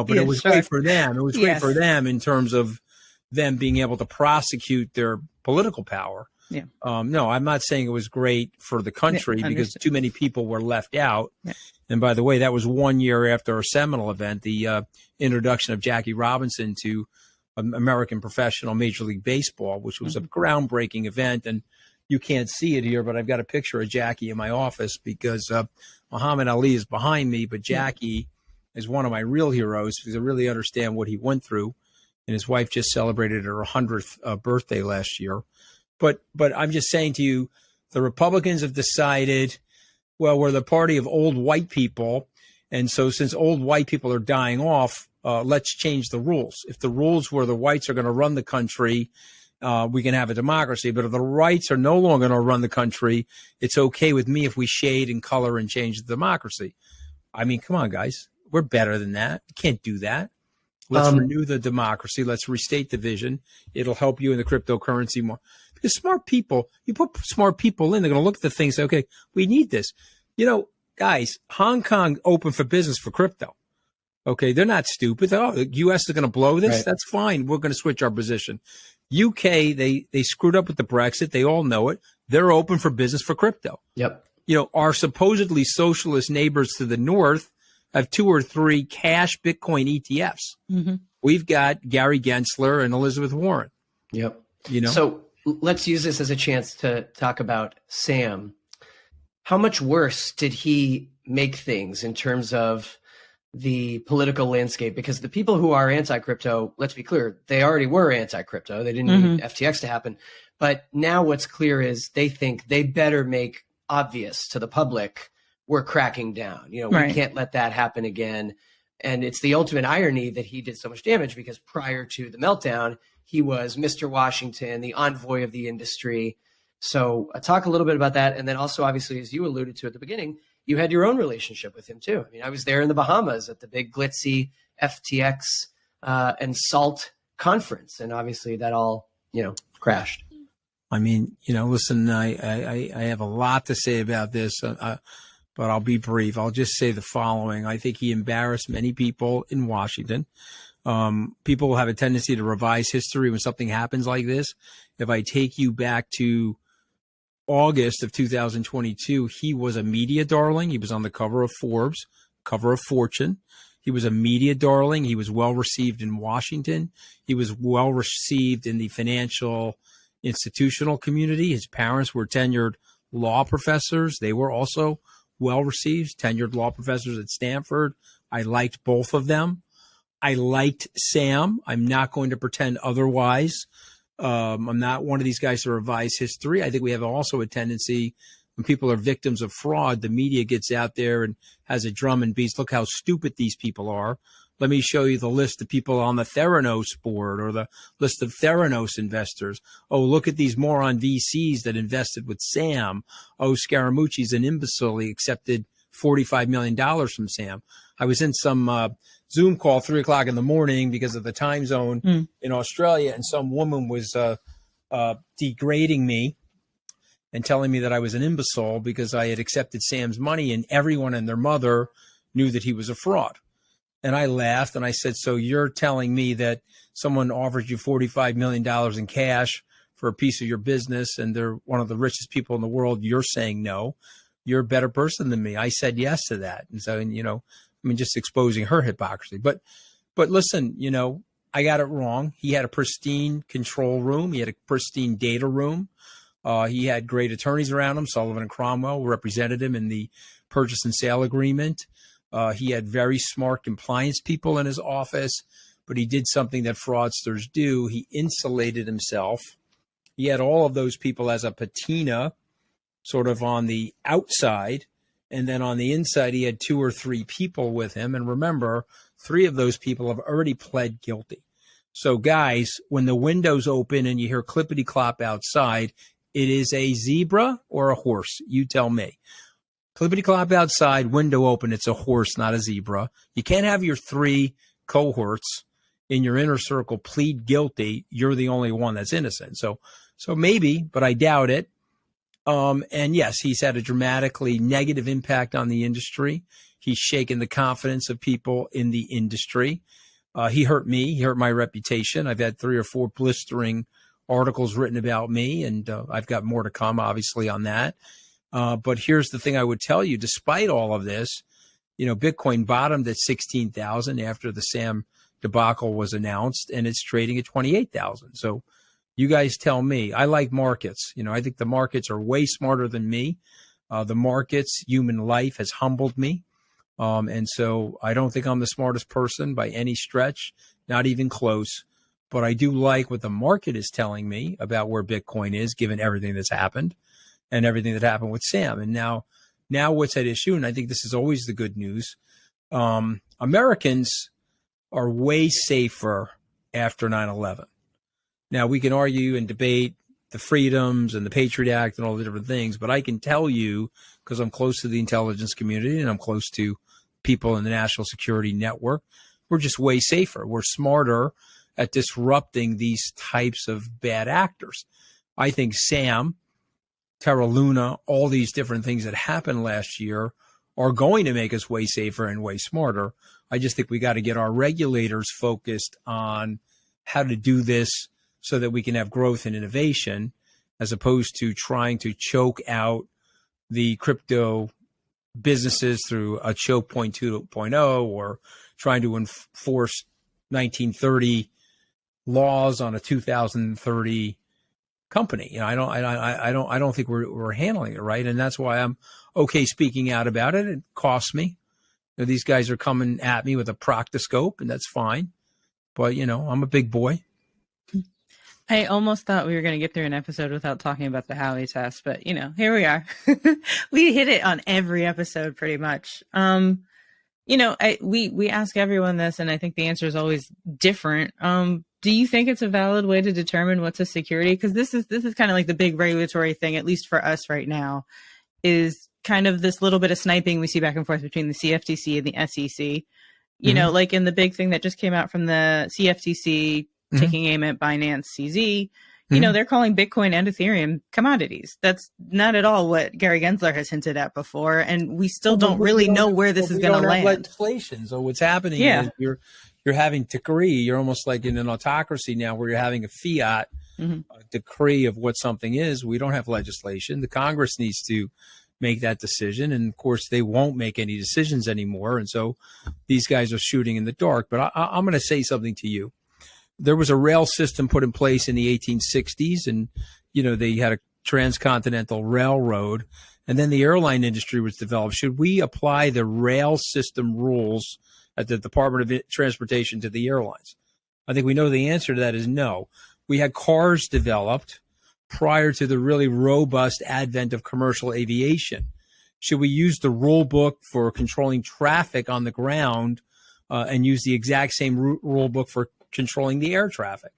But Yeah, it was sure. great for them. It was great Yes. for them in terms of them being able to prosecute their political power. Yeah. No, I'm not saying it was great for the country because understood. too many people were left out. Yeah. And by the way, that was 1 year after a seminal event, the introduction of Jackie Robinson to American professional Major League Baseball, which was a groundbreaking event. And you can't see it here, but I've got a picture of Jackie in my office because Muhammad Ali is behind me, but Jackie is one of my real heroes because I really understand what he went through. And his wife just celebrated her 100th birthday last year. But I'm just saying to you, the Republicans have decided, well, we're the party of old white people. And so since old white people are dying off, let's change the rules. If the rules were the whites are going to run the country, we can have a democracy. But if the whites are no longer going to run the country, it's okay with me if we shade and color and change the democracy. I mean, come on, guys. We're better than that. We can't do that. Let's renew the democracy. Let's restate the vision. It'll help you in the cryptocurrency more. Because smart people, you put smart people in, they're going to look at the thing and say, okay, we need this. Guys, Hong Kong opened for business for crypto. Okay, they're not stupid. Oh, the U.S. is going to blow this. Right. That's fine. We're going to switch our position. UK, they screwed up with the Brexit. They all know it. They're open for business for crypto. Yep. Our supposedly socialist neighbors to the north have 2 or 3 cash Bitcoin ETFs. Mm-hmm. We've got Gary Gensler and Elizabeth Warren. Yep. You know, So let's use this as a chance to talk about Sam. How much worse did he make things in terms of the political landscape? Because the people who are anti-crypto, let's be clear, they already were anti-crypto. They didn't need FTX to happen. But now what's clear is they think they better make obvious to the public we're cracking down. We can't let that happen again. And it's the ultimate irony that he did so much damage because prior to the meltdown, he was Mr. Washington, the envoy of the industry. So talk a little bit about that. And then also, obviously, as you alluded to at the beginning, you had your own relationship with him too. I mean, I was there in the Bahamas at the big glitzy FTX and SALT conference. And obviously that all, crashed. I mean, listen, I have a lot to say about this, but I'll be brief. I'll just say the following. I think he embarrassed many people in Washington. People have a tendency to revise history when something happens like this. If I take you back to August of 2022, he was a media darling. He was on the cover of Forbes, cover of Fortune. He was a media darling. He was well received in Washington. He was well received in the financial institutional community. His parents were tenured law professors. They were also well received, tenured law professors at Stanford. I liked both of them. I liked Sam. I'm not going to pretend otherwise. I'm not one of these guys to revise history. I think we have also a tendency when people are victims of fraud, the media gets out there and has a drum and beats. Look how stupid these people are. Let me show you the list of people on the Theranos board or the list of Theranos investors. Oh, look at these moron VCs that invested with Sam. Oh, Scaramucci's an imbecile. He accepted $45 million from Sam. I was in some Zoom call 3 o'clock in the morning because of the time zone in Australia, and some woman was degrading me. and telling me that I was an imbecile because I had accepted Sam's money, and everyone and their mother knew that he was a fraud. And I laughed and I said, so you're telling me that someone offered you $45 million in cash for a piece of your business and they're one of the richest people in the world. You're saying no, you're a better person than me. I said yes to that. And so, just exposing her hypocrisy. But listen, I got it wrong. He had a pristine control room. He had a pristine data room. He had great attorneys around him. Sullivan and Cromwell represented him in the purchase and sale agreement. He had very smart compliance people in his office, but he did something that fraudsters do. He insulated himself. He had all of those people as a patina sort of on the outside. And then on the inside, he had 2 or 3 people with him. And remember, 3 of those people have already pled guilty. So guys, when the windows open and you hear clippity clop outside, it is a zebra or a horse. You tell me. Clippity clop outside, window open. It's a horse, not a zebra. You can't have your 3 cohorts in your inner circle plead guilty. You're the only one that's innocent. So maybe, but I doubt it. And yes, he's had a dramatically negative impact on the industry. He's shaken the confidence of people in the industry. He hurt me. He hurt my reputation. I've had 3 or 4 blistering articles written about me, and I've got more to come, obviously, on that. But here's the thing I would tell you, despite all of this, Bitcoin bottomed at 16,000 after the Sam debacle was announced, and it's trading at 28,000. So you guys tell me. I like markets. I think the markets are way smarter than me. The markets, human life has humbled me. And so I don't think I'm the smartest person by any stretch, not even close. But I do like what the market is telling me about where Bitcoin is, given everything that's happened and everything that happened with Sam. And now what's at issue, and I think this is always the good news, Americans are way safer after 9/11. Now, we can argue and debate the freedoms and the Patriot Act and all the different things, but I can tell you, because I'm close to the intelligence community and I'm close to people in the national security network, we're just way safer. We're smarter at disrupting these types of bad actors. I think Sam, Terra Luna, all these different things that happened last year are going to make us way safer and way smarter. I just think we got to get our regulators focused on how to do this so that we can have growth and innovation, as opposed to trying to choke out the crypto businesses through a choke 2.0 or trying to enforce 1930 laws on a 2030 company. I don't think we're handling it right, and that's why I'm okay speaking out about it. It costs me. These guys are coming at me with a proctoscope, and that's fine. But I'm a big boy. I almost thought we were going to get through an episode without talking about the Howie test, but here we are. We hit it on every episode pretty much. We ask everyone this, and I think the answer is always different. Do you think it's a valid way to determine what's a security? Because this is kind of like the big regulatory thing, at least for us right now, is kind of this little bit of sniping we see back and forth between the CFTC and the SEC. Like in the big thing that just came out from the CFTC taking aim at Binance CZ, they're calling Bitcoin and Ethereum commodities. That's not at all what Gary Gensler has hinted at before. And we still don't really know where this is going to land. Legislation. So what's happening is you're having decree. You're almost like in an autocracy now where you're having a fiat decree of what something is. We don't have legislation. The Congress needs to make that decision. And of course, they won't make any decisions anymore. And so these guys are shooting in the dark. But I'm going to say something to you. There was a rail system put in place in the 1860s, and, they had a transcontinental railroad, and then the airline industry was developed. Should we apply the rail system rules at the Department of Transportation to the airlines? I think we know the answer to that is no. We had cars developed prior to the really robust advent of commercial aviation. Should we use the rule book for controlling traffic on the ground and use the exact same rule book for controlling the air traffic?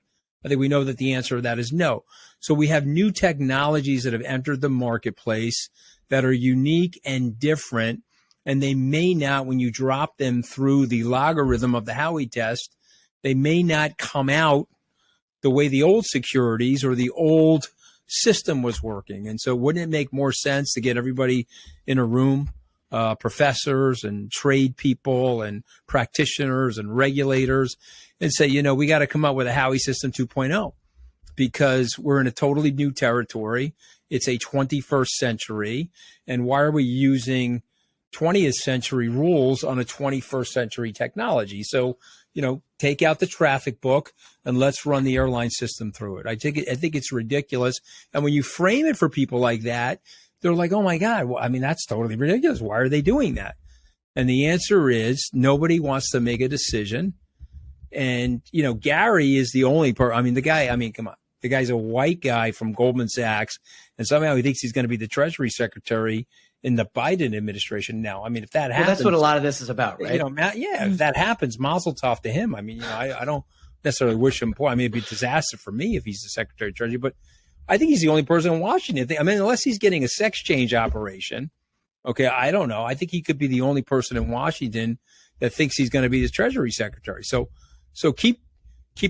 I think we know that the answer to that is no. So we have new technologies that have entered the marketplace that are unique and different, and they may not, when you drop them through the logarithm of the Howie test, they may not come out the way the old securities or the old system was working. And so wouldn't it make more sense to get everybody in a room, professors and trade people and practitioners and regulators, and say, we got to come up with a Howie system 2.0, because we're in a totally new territory. It's a 21st century. And why are we using 20th century rules on a 21st century technology? So, take out the traffic book and let's run the airline system through it. I think it's ridiculous. And when you frame it for people like that, they're like, oh my God, well, that's totally ridiculous. Why are they doing that? And the answer is nobody wants to make a decision. And, Gary is the only person. Come on. The guy's a white guy from Goldman Sachs, and somehow he thinks he's going to be the Treasury Secretary in the Biden administration now. If that happens, that's what a lot of this is about, right? If that happens, mazel tov to him. I don't necessarily wish him poor. It'd be a disaster for me if he's the Secretary of Treasury, but I think he's the only person in Washington. Unless he's getting a sex change operation. Okay, I don't know. I think he could be the only person in Washington that thinks he's going to be the Treasury Secretary. So keep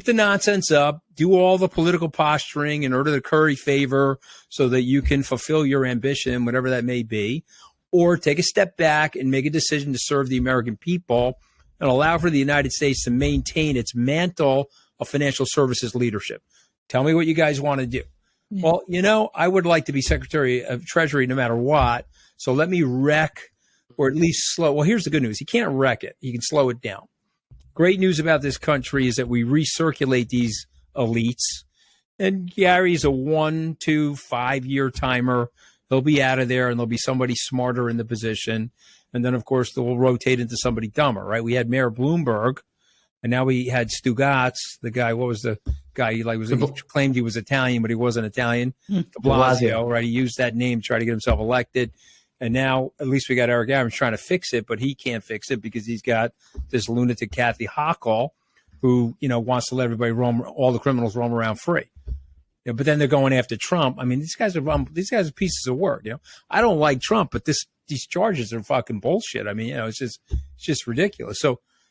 the nonsense up, do all the political posturing in order to curry favor so that you can fulfill your ambition, whatever that may be, or take a step back and make a decision to serve the American people and allow for the United States to maintain its mantle of financial services leadership. Tell me what you guys want to do. Yeah. Well, I would like to be Secretary of Treasury no matter what. So let me wreck, or at least slow. Well, here's the good news. He can't wreck it. He can slow it down. Great news about this country is that we recirculate these elites. And Gary's a 1, 2, 5 year timer. He'll be out of there and there'll be somebody smarter in the position. And then, of course, they'll rotate into somebody dumber, right? We had Mayor Bloomberg, and now we had Stugatz, the guy. What was the guy? He claimed he was Italian, but he wasn't Italian. De Blasio, right? He used that name to try to get himself elected. And now at least we got Eric Adams trying to fix it, but he can't fix it because he's got this lunatic Kathy Hochul who, wants to let everybody all the criminals roam around free. But then they're going after Trump. These guys are pieces of work. I don't like Trump, but these charges are fucking bullshit. It's just ridiculous.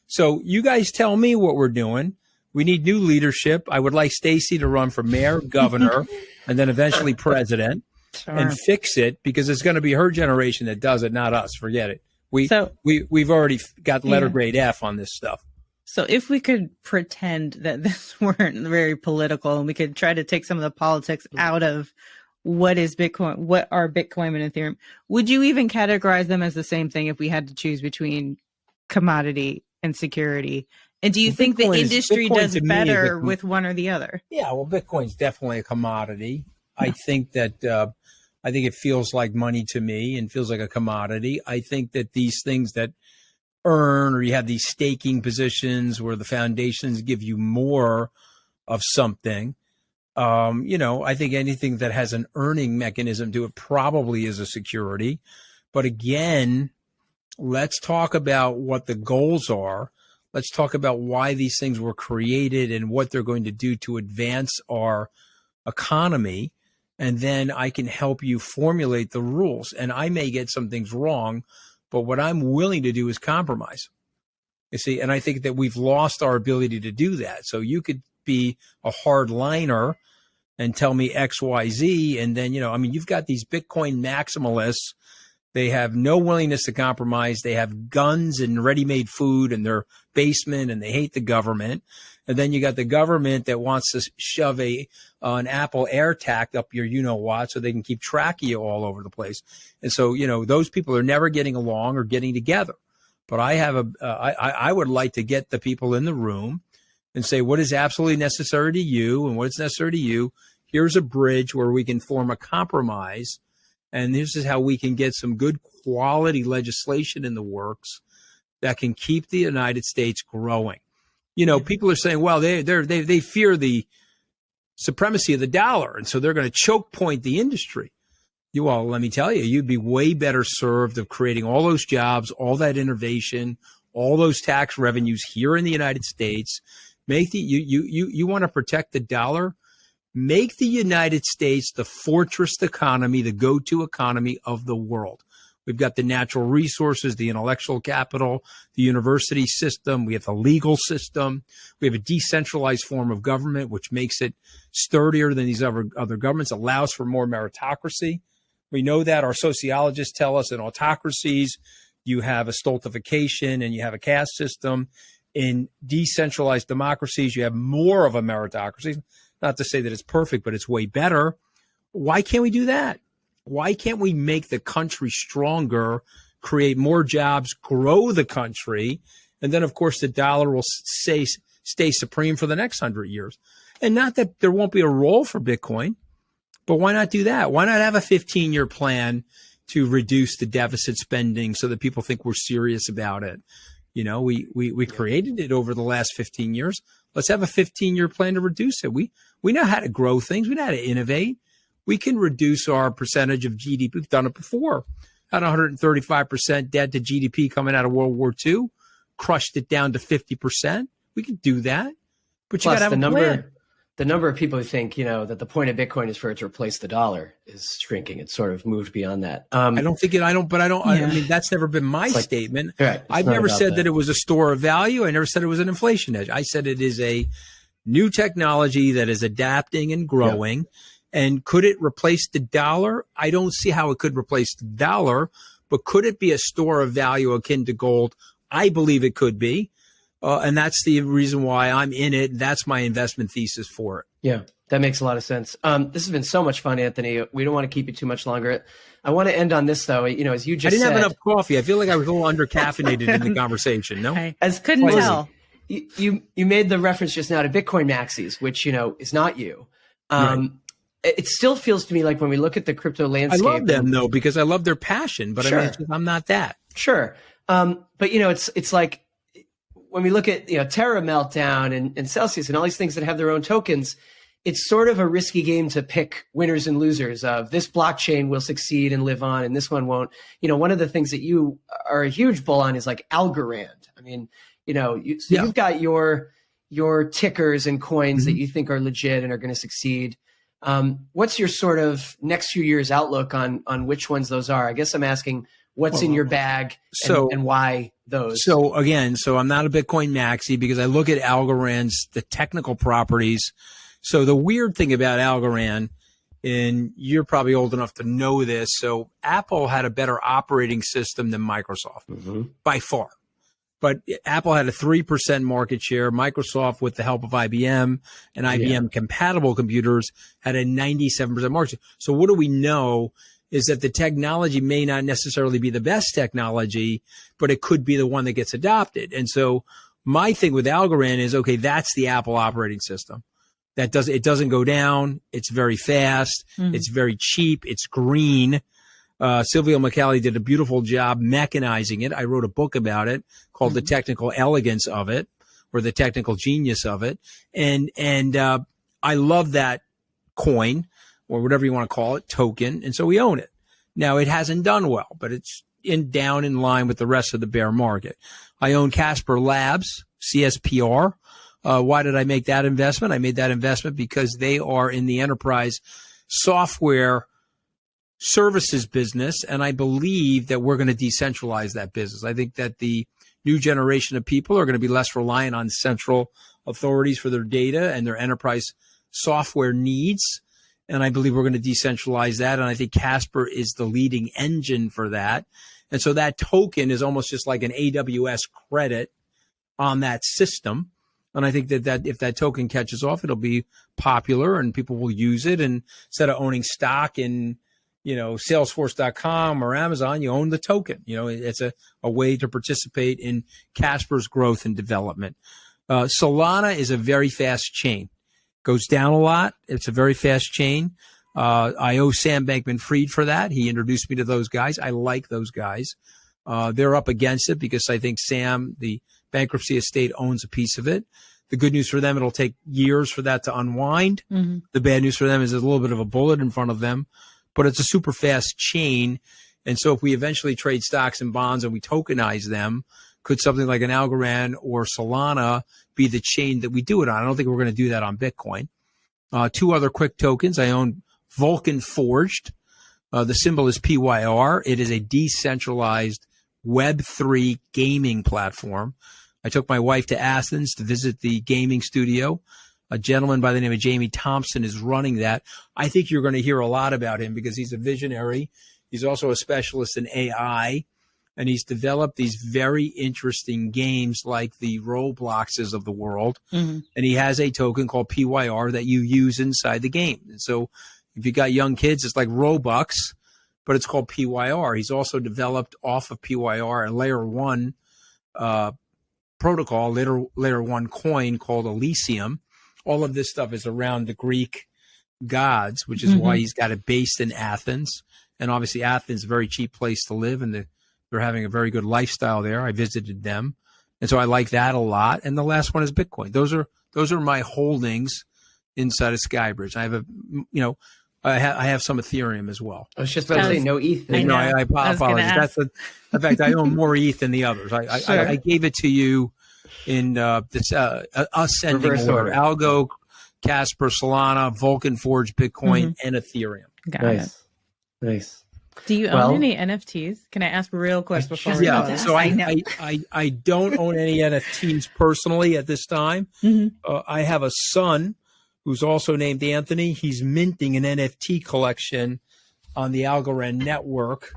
So you guys tell me what we're doing. We need new leadership. I would like Stacy to run for mayor, governor, and then eventually president. Sure. And fix it, because it's going to be her generation that does it, not us. Forget it. We've already got letter grade F on this stuff. So if we could pretend that this weren't very political and we could try to take some of the politics out of what is Bitcoin, what are Bitcoin and Ethereum, would you even categorize them as the same thing if we had to choose between commodity and security? And do you think the industry does better with one or the other? Yeah, well, Bitcoin's definitely a commodity. I think that I think it feels like money to me and feels like a commodity. I think that these things that earn, or you have these staking positions where the foundations give you more of something. I think anything that has an earning mechanism to it probably is a security. But again, let's talk about what the goals are. Let's talk about why these things were created and what they're going to do to advance our economy. And then I can help you formulate the rules. And I may get some things wrong, but what I'm willing to do is compromise. You see, and I think that we've lost our ability to do that. So you could be a hard liner and tell me X, Y, Z. And then, you've got these Bitcoin maximalists. They have no willingness to compromise. They have guns and ready-made food in their basement, and they hate the government. And then you got the government that wants to shove an Apple AirTag up your what so they can keep track of you all over the place. And so, those people are never getting along or getting together. But I would like to get the people in the room and say, what is absolutely necessary to you and what's necessary to you? Here's a bridge where we can form a compromise. And this is how we can get some good quality legislation in the works that can keep the United States growing. People are saying, well, they fear the supremacy of the dollar, and so they're going to choke point the industry. Well, let me tell you, you'd be way better served of creating all those jobs, all that innovation, all those tax revenues here in the United States. You want to protect the dollar? Make the United States the fortress economy, the go-to economy of the world. We've got the natural resources, the intellectual capital, the university system. We have the legal system. We have a decentralized form of government, which makes it sturdier than these other governments, allows for more meritocracy. We know that. Our sociologists tell us in autocracies, you have a stultification and you have a caste system. In decentralized democracies, you have more of a meritocracy. Not to say that it's perfect, but it's way better. Why can't we do that? Why can't we make the country stronger, create more jobs, grow the country, and then, of course, the dollar will stay supreme for the next 100 years? And not that there won't be a role for Bitcoin, but why not do that? Why not have a 15-year plan to reduce the deficit spending so that people think we're serious about it? You know, we created it over the last 15 years. Let's have a 15-year plan to reduce it. We know how to grow things. We know how to innovate. We can reduce our percentage of GDP. We've done it before. Had 135% debt to GDP coming out of World War II, crushed it down to 50%. We can do that. But you got to have a plan. The number of people who think, that the point of Bitcoin is for it to replace the dollar is shrinking. It's sort of moved beyond that. I mean, that's never been my statement. Right, I've never said that it was a store of value. I never said it was an inflation hedge. I said it is a new technology that is adapting and growing. Yeah. And could it replace the dollar? I don't see how it could replace the dollar, but could it be a store of value akin to gold? I believe it could be. And that's the reason why I'm in it. That's my investment thesis for it. Yeah, that makes a lot of sense. This has been so much fun, Anthony. We don't want to keep you too much longer. I want to end on this, though. As you just said. I didn't have enough coffee. I feel like I was a little under-caffeinated in the conversation, no? I couldn't tell. You made the reference just now to Bitcoin maxis, which, is not you. Right. It still feels to me like when we look at the crypto landscape. I love them, though, because I love their passion. But sure. I mean, I'm not that. Sure. But, it's like, when we look at Terra Meltdown and Celsius and all these things that have their own tokens, it's sort of a risky game to pick winners and losers of this blockchain will succeed and live on and this one won't. One of the things that you are a huge bull on is like Algorand. I mean, you've got your tickers and coins that you think are legit and are going to succeed. What's your sort of next few years outlook on which ones those are? I guess I'm asking what's in your bag and why those. So I'm not a Bitcoin maxi because I look at Algorand's, the technical properties. So the weird thing about Algorand, and you're probably old enough to know this. So Apple had a better operating system than Microsoft by far. But Apple had a 3% market share. Microsoft, with the help of IBM and IBM compatible computers, had a 97% market share. So what do we know is that the technology may not necessarily be the best technology, but it could be the one that gets adopted. And so my thing with Algorand is, okay, that's the Apple operating system. It doesn't go down. It's very fast. It's very cheap. It's green. Silvio Micali did a beautiful job mechanizing it. I wrote a book about it called The Technical Elegance of It, or The Technical Genius of It. And I love that coin, or whatever you want to call it, token. And so we own it. Now, it hasn't done well, but it's down in line with the rest of the bear market. I own Casper Labs, CSPR. Why did I make that investment? I made that investment because they are in the enterprise software services business, and I believe that we're going to decentralize that business. I think that the new generation of people are going to be less reliant on central authorities for their data and their enterprise software needs. And I believe we're going to decentralize that. And I think Casper is the leading engine for that. And so that token is almost just like an AWS credit on that system. And I think that if that token catches off, it'll be popular and people will use it. And instead of owning stock in, Salesforce.com or Amazon, you own the token. It's a way to participate in Casper's growth and development. Solana is a very fast chain. Goes down a lot. It's a very fast chain. I owe Sam Bankman-Fried for that. He introduced me to those guys. I like those guys. They're up against it because I think Sam, the bankruptcy estate, owns a piece of it. The good news for them, it'll take years for that to unwind. The bad news for them is there's a little bit of a bullet in front of them, but it's a super fast chain. And so if we eventually trade stocks and bonds and we tokenize them, could something like an Algorand or Solana be the chain that we do it on? I don't think we're going to do that on Bitcoin. Two other quick tokens. I own Vulcan Forged. The symbol is PYR. It is a decentralized Web3 gaming platform. I took my wife to Athens to visit the gaming studio. A gentleman by the name of Jamie Thompson is running that. I think you're going to hear a lot about him because he's a visionary. He's also a specialist in AI, and he's developed these very interesting games like the Robloxes of the world. Mm-hmm. And he has a token called PYR that you use inside the game. And so if you got young kids, it's like Robux, but it's called PYR. He's also developed off of PYR a layer one protocol, layer one coin called Elysium. All of this stuff is around the Greek gods, which is mm-hmm. why he's got it based in Athens. And obviously Athens is a very cheap place to live, and they're having a very good lifestyle there. I visited them. And so I like that a lot. And the last one is Bitcoin. Those are my holdings inside of SkyBridge. I have I have some Ethereum as well. I was just about to say no ETH. No, I apologize. In fact, I own more ETH than the others. Sure. I gave it to you in ascending order: Algo, Casper, Solana, Vulcan Forge, Bitcoin, mm-hmm. and Ethereum. Got it. Nice. Do you own any NFTs? Can I ask real quick before we go? So I don't own any NFTs personally at this time. Mm-hmm. I have a son who's also named Anthony. He's minting an NFT collection on the Algorand network.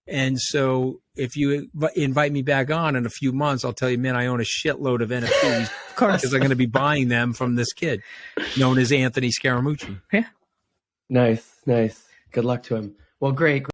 And so if you invite me back on in a few months, I'll tell you, man, I own a shitload of NFTs. Of course. Because I'm going to be buying them from this kid known as Anthony Scaramucci. Yeah. Nice. Good luck to him. Well, great.